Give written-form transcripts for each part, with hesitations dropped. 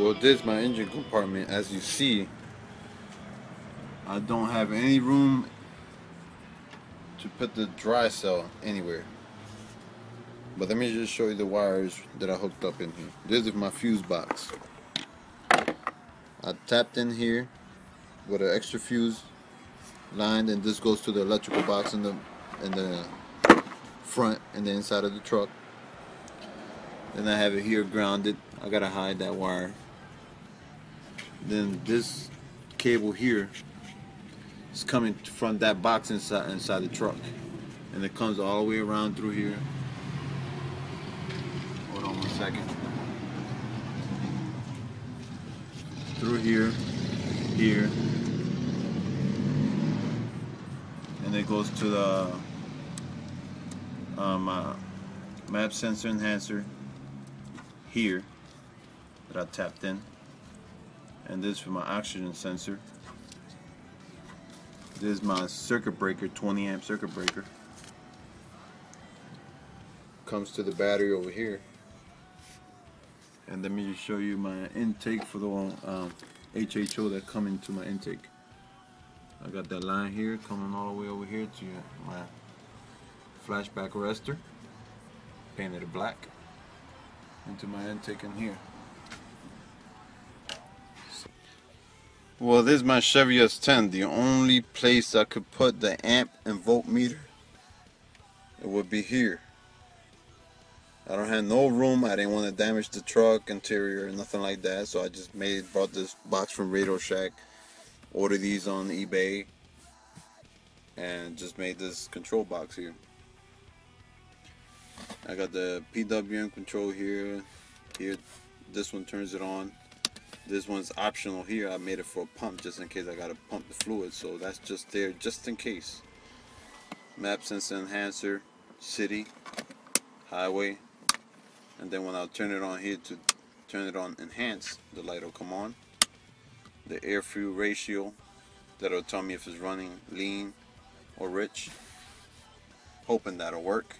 Well, this is my engine compartment. As you see, I don't have any room to put the dry cell anywhere. But let me just show you the wires that I hooked up in here. This is my fuse box. I tapped in here with an extra fuse line, and this goes to the electrical box in the front and the inside of the truck. Then I have it here grounded. I gotta hide that wire. Then this cable here is coming from that box inside the truck, and it comes all the way around through here. Hold on 1 second. Through here, and it goes to the map sensor enhancer here that I tapped in, and this for my oxygen sensor. This is my circuit breaker, 20 amp circuit breaker. Comes to the battery over here. And let me just show you my intake for the HHO that come into my intake. I got that line here coming all the way over here to my flashback arrestor, painted black, into my intake in here. Well, this is my Chevy S10. The only place I could put the amp and voltmeter, it would be here. I don't have no room. I didn't want to damage the truck interior, nothing like that. So I just brought this box from Radio Shack, ordered these on eBay, and just made this control box here. I got the PWM control here. This one turns it on. This one's optional here. I made it for a pump just in case I gotta pump the fluid. So that's just there just in case. Map sensor enhancer, city, highway. And then when I'll turn it on here to turn it on enhance, the light will come on. The air fuel ratio, that'll tell me if it's running lean or rich. Hoping that'll work.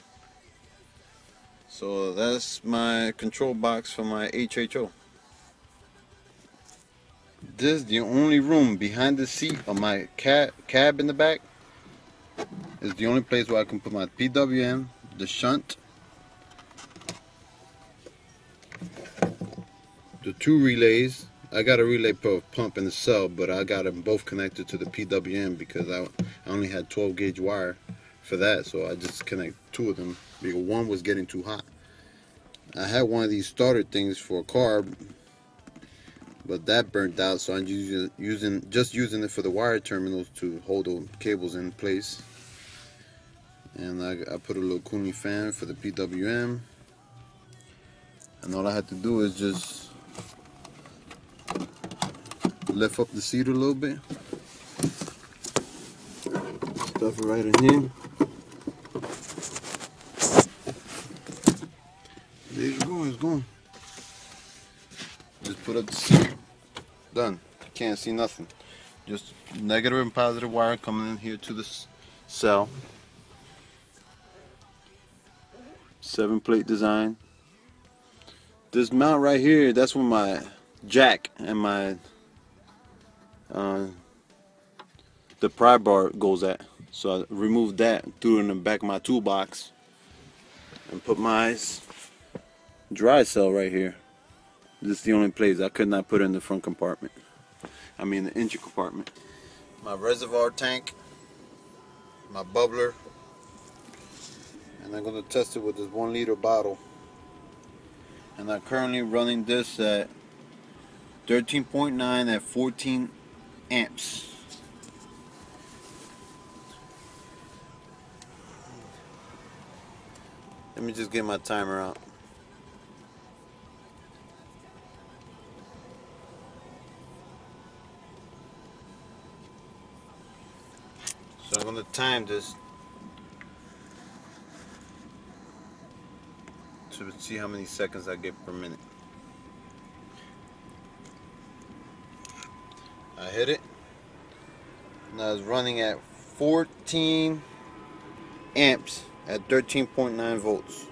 So that's my control box for my HHO. This is the only room behind the seat of my cab in the back. Is the only place where I can put my PWM, the shunt, the two relays. I got a relay pump in the cell, but I got them both connected to the PWM because I only had 12 gauge wire for that, so I just connect two of them because one was getting too hot. I had one of these starter things for a car, but that burnt out, so I'm just using it for the wire terminals to hold the cables in place. And I put a little cooling fan for the PWM, and all I had to do is just lift up the seat a little bit, stuff it right in here. There you go, it's going. Just put up the seat. Done. You can't see nothing. Just negative and positive wire coming in here to the cell. 7-plate design. This mount right here, that's where my jack and my the pry bar goes at. So I removed that, threw it in the back of my toolbox, and put my dry cell right here. This is the only place I could not put it in the front compartment. I mean the engine compartment. My reservoir tank, my bubbler, and I'm going to test it with this 1 liter bottle. And I'm currently running this at 13.9 at 14 amps. Let me just get my timer out. So I'm going to time this to see how many seconds I get per minute. I hit it. Now it's running at 14 amps at 13.9 volts.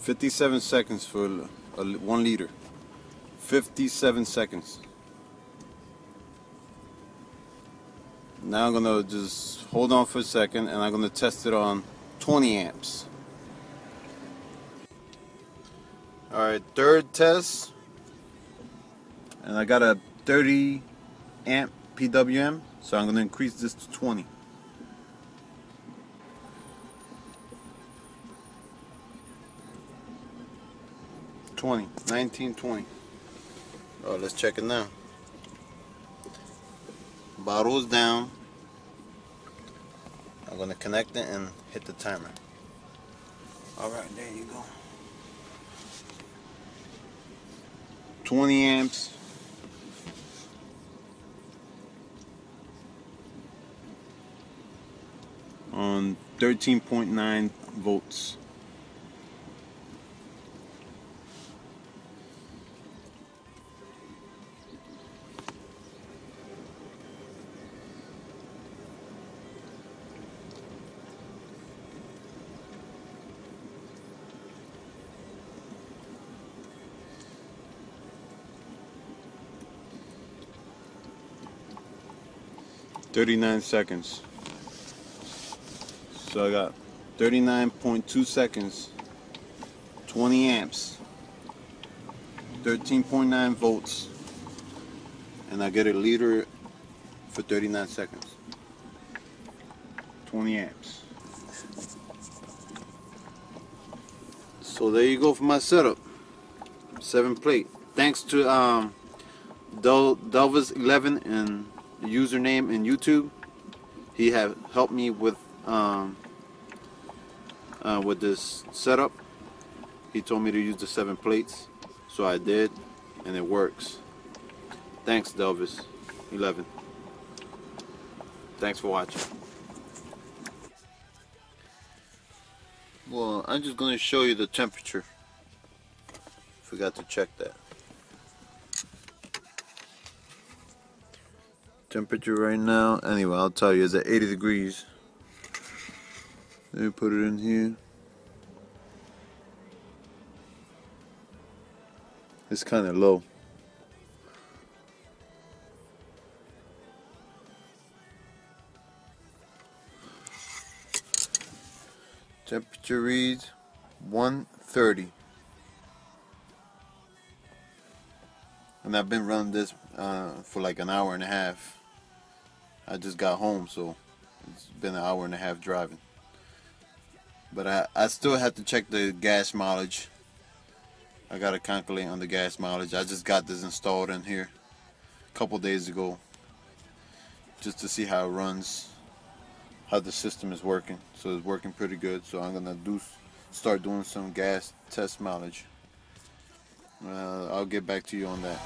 57 seconds for 1 liter. 57 seconds. Now I'm gonna just hold on for a second and I'm gonna test it on 20 amps. Alright, third test. And I got a 30 amp PWM, so I'm gonna increase this to 20. $20, $19.20. Alright, let's check it now. Bottle is down. I'm gonna connect it and hit the timer. Alright, there you go. 20 amps. On 13.9 volts. "39 seconds. So I got 39.2 seconds, 20 amps, 13.9 volts, and I get a liter for 39 seconds. 20 amps. So there you go for my setup. 7 plate. Thanks to Delvis11 and the username in YouTube. He have helped me with this setup. He told me to use the 7 plates, so I did, and it works. Thanks, Delvis11. Thanks for watching. Well, I'm just going to show you the temperature. Forgot to check that. Temperature right now, anyway, I'll tell you, it's at 80 degrees. Let me put it in here. It's kind of low. Temperature reads 130. And I've been running this for like an hour and a half. I just got home, so it's been an hour and a half driving. But I still have to check the gas mileage. I gotta calculate on the gas mileage. I just got this installed in here a couple days ago, just to see how it runs, how the system is working. So it's working pretty good. So I'm gonna start doing some gas test mileage. I'll get back to you on that.